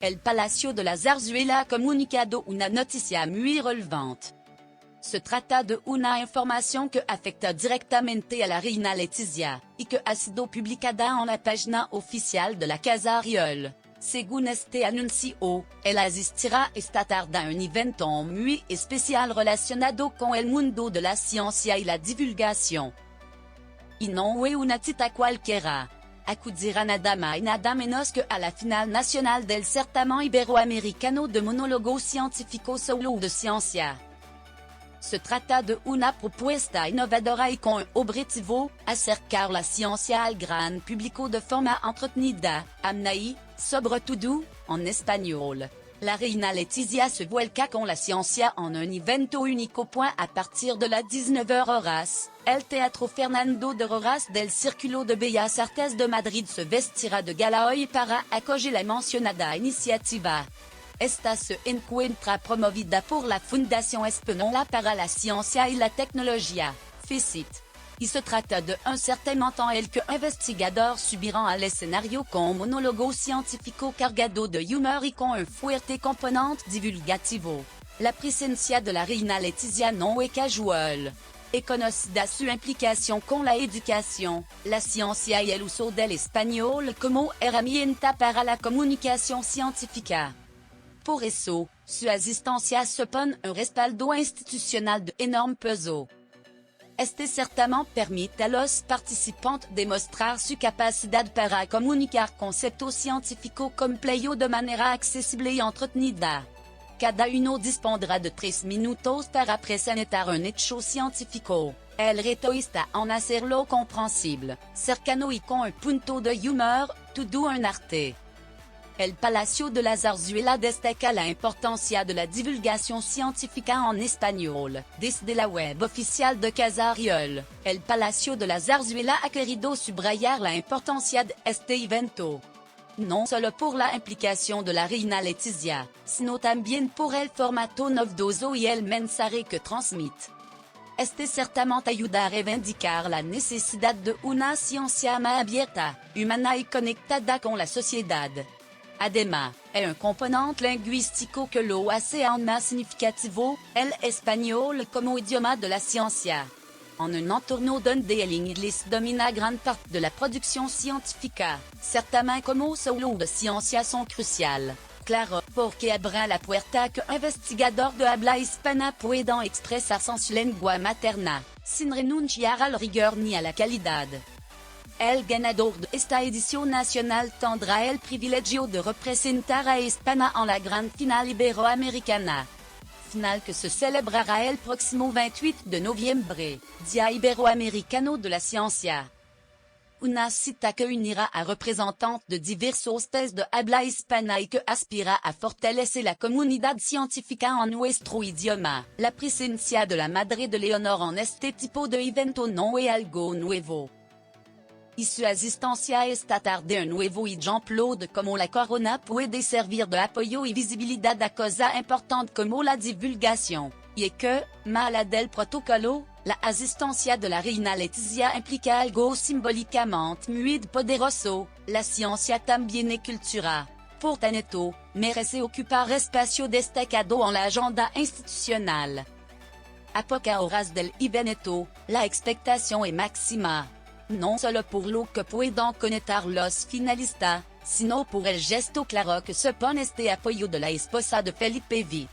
El Palacio de la Zarzuela ha comunicado una noticia muy relevante. Se trata de una información que afecta directamente a la reina Letizia, y que ha sido publicada en la página oficial de la Casa Real. Según este anuncio, ella asistirá esta tarde a un evento muy especial relacionado con el mundo de la ciencia y la divulgación. Y no es una cita cualquiera. Acudirá nada más y nada menos que a la final nacional del certamen iberoamericano de monólogo científico solo de ciencia. Se trata de una propuesta innovadora y con objetivo, acercar la ciencia al gran público de forma entretenida, amena y, sobre todo, en español. La reina Letizia se vuelca con la ciencia en un evento único. A partir de las 19 horas, el Teatro Fernando de Rojas del Círculo de Bellas Artes de Madrid se vestirá de gala hoy para acoger la mencionada iniciativa. Esta se encuentra promovida por la Fundación Española para la Ciencia y la Tecnología, FECIT. Y se trata de un certamen en el que investigadores subirán al escenario con un monólogo científico cargado de humor y con un fuerte componente divulgativo. La presencia de la reina Letizia no es casual. Es conocida su implicación con la educación, la ciencia y el uso del español como herramienta para la comunicación científica. Por eso, su asistencia supone un respaldo institucional de enorme peso. Este certamen permite a los participantes demostrar su capacidad para comunicar conceptos científicos complejos de manera accesible y entretenida. Cada uno dispondrá de 3 minutos para presentar un hecho científico. El reto está en hacerlo comprensible, cercano y con un punto de humor, todo un arte. El Palacio de la Zarzuela destaca la importancia de la divulgación científica en español. Desde la web oficial de Casa Real, el Palacio de la Zarzuela ha querido subrayar la importancia de este evento. No solo por la implicación de la reina Letizia, sino también por el formato novedoso y el mensaje que transmite. Este certamen ayuda a reivindicar la necesidad de una ciencia más abierta, humana y conectada con la sociedad. Además, hay un componente lingüístico que lo hace aún más significativo, el español como idioma de la ciencia. En un entorno donde el inglés domina gran parte de la producción científica, certamen como solo de ciencia son cruciales. Claro, porque abren la puerta a que investigadores de habla hispana puedan expresarse en su lengua materna, sin renunciar al rigor ni a la calidad. El ganador de esta edición nacional tendrá el privilegio de representar a España en la gran final iberoamericana. Final que se celebrará el próximo 28 de noviembre, Día Iberoamericano de la Ciencia. Una cita que unirá a representantes de diversos países de habla hispana y que aspira a fortalecer la comunidad científica en nuestro idioma. La presencia de la Madre de Leonor en este tipo de evento no es algo nuevo. Y su asistencia esta tarde un nuevo ejemplo de cómo la corona puede servir de apoyo y visibilidad a cosas importantes como la divulgación. Y es que, más allá del protocolo, la asistencia de la reina Letizia implica algo simbólicamente muy poderoso, la ciencia también es cultura. Por tanto, merece ocupar espacio destacado en la agenda institucional. A pocas horas del evento, la expectación es máxima. No solo por lo que puedan conectar los finalistas, sino por el gesto claro que supone este apoyo de la esposa de Felipe V.